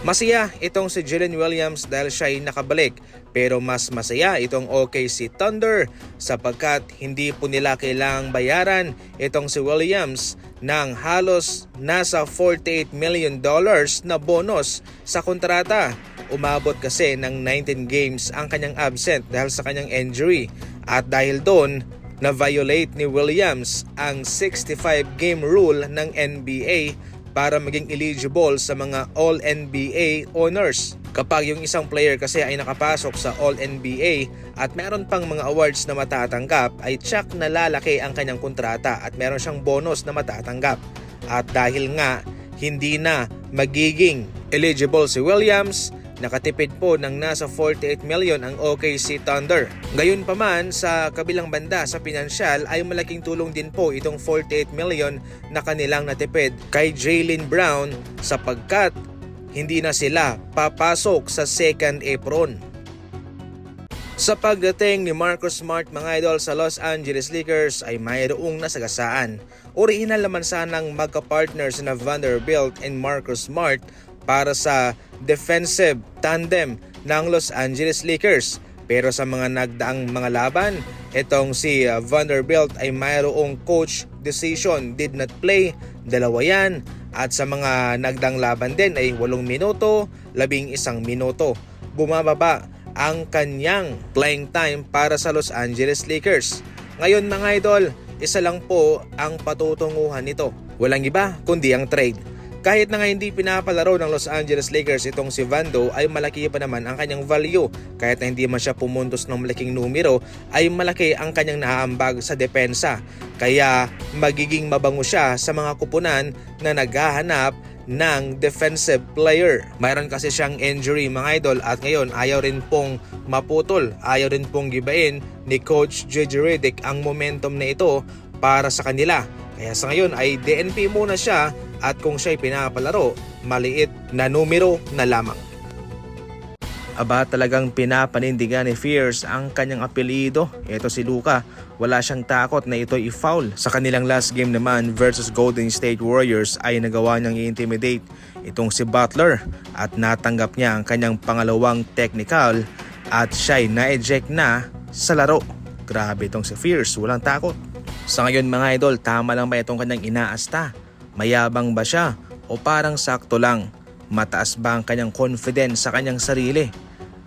Masaya itong si Jalen Williams dahil siya ay nakabalik, pero mas masaya itong OKC Thunder sapagkat hindi po nila kailangang bayaran itong si Williams ng halos nasa $48 million na bonus sa kontrata. Umabot kasi ng 19 games ang kanyang absent dahil sa kanyang injury, at dahil doon na-violate ni Williams ang 65-game rule ng NBA para maging eligible sa mga All-NBA honors. Kapag yung isang player kasi ay nakapasok sa All-NBA at meron pang mga awards na matatanggap, ay tsak na lalaki ang kanyang kontrata at meron siyang bonus na matatanggap. At dahil nga hindi na magiging eligible si Williams, nakatipid po ng nasa $48 million ang OKC Thunder. Gayon pa man, sa kabilang banda sa pinansyal ay malaking tulong din po itong $48 million na kanilang natipid kay Jaylen Brown sapagkat hindi na sila papasok sa second apron. Sa pagdating ni Marcus Smart mga idol sa Los Angeles Lakers ay mayroong nasagasaan. Orihinal naman sanang magka-partners na Vanderbilt and Marcus Smart para sa defensive tandem ng Los Angeles Lakers. Pero sa mga nagdaang mga laban, itong si Vanderbilt ay mayroong coach decision, did not play, dalawa yan. At sa mga nagdaang laban din ay 8 minuto, 11 minuto. Bumababa ang kanyang playing time para sa Los Angeles Lakers. Ngayon mga idol, isa lang po ang patutunguhan nito. Walang iba kundi ang trade. Kahit na nga hindi pinapalaro ng Los Angeles Lakers itong si Vando, ay malaki pa naman ang kanyang value. Kahit na hindi man siya pumuntos ng malaking numero, ay malaki ang kanyang naaambag sa depensa. Kaya magiging mabango siya sa mga kupunan na naghahanap ng defensive player. Mayroon kasi siyang injury mga idol, at ngayon ayaw rin pong maputol, ayaw rin pong gibain ni Coach JJ Redick ang momentum na ito para sa kanila. Kaya sa ngayon ay DNP muna siya, at kung siya'y pinapalaro, maliit na numero na lamang. Aba, talagang pinapanindigan ni Fierce ang kanyang apelyido. Ito si Luka, wala siyang takot na ito i-foul. Sa kanilang last game naman versus Golden State Warriors ay nagawa niyang i-intimidate itong si Butler at natanggap niya ang kanyang pangalawang technical at siya'y na-eject na sa laro. Grabe itong si Fierce, walang takot. Sa ngayon mga idol, tama lang ba itong kanyang inaasta? Mayabang ba siya o parang sakto lang? Mataas ba ang kanyang confidence sa kanyang sarili?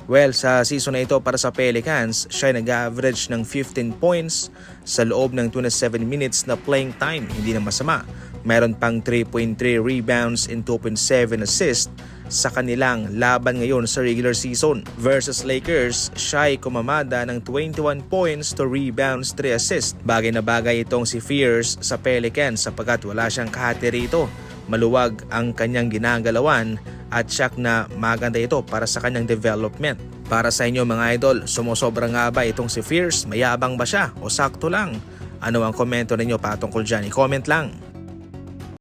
Well, sa season na ito para sa Pelicans, siya nag-average ng 15 points sa loob ng 27 minutes na playing time. Hindi na masama. Meron pang 3.3 rebounds and 2.7 assists sa kanilang laban ngayon sa regular season. Versus Lakers, siya ay kumamada ng 21 points, 2 rebounds, 3 assists. Bagay na bagay itong si Fierce sa Pelicans sapagkat wala siyang kahati rito. Maluwag ang kanyang ginagalawan at siyak na maganda ito para sa kanyang development. Para sa inyo mga idol, sumusobra nga ba itong si Fierce? Mayabang ba siya o sakto lang? Ano ang komento ninyo patungkol dyan? I-comment lang.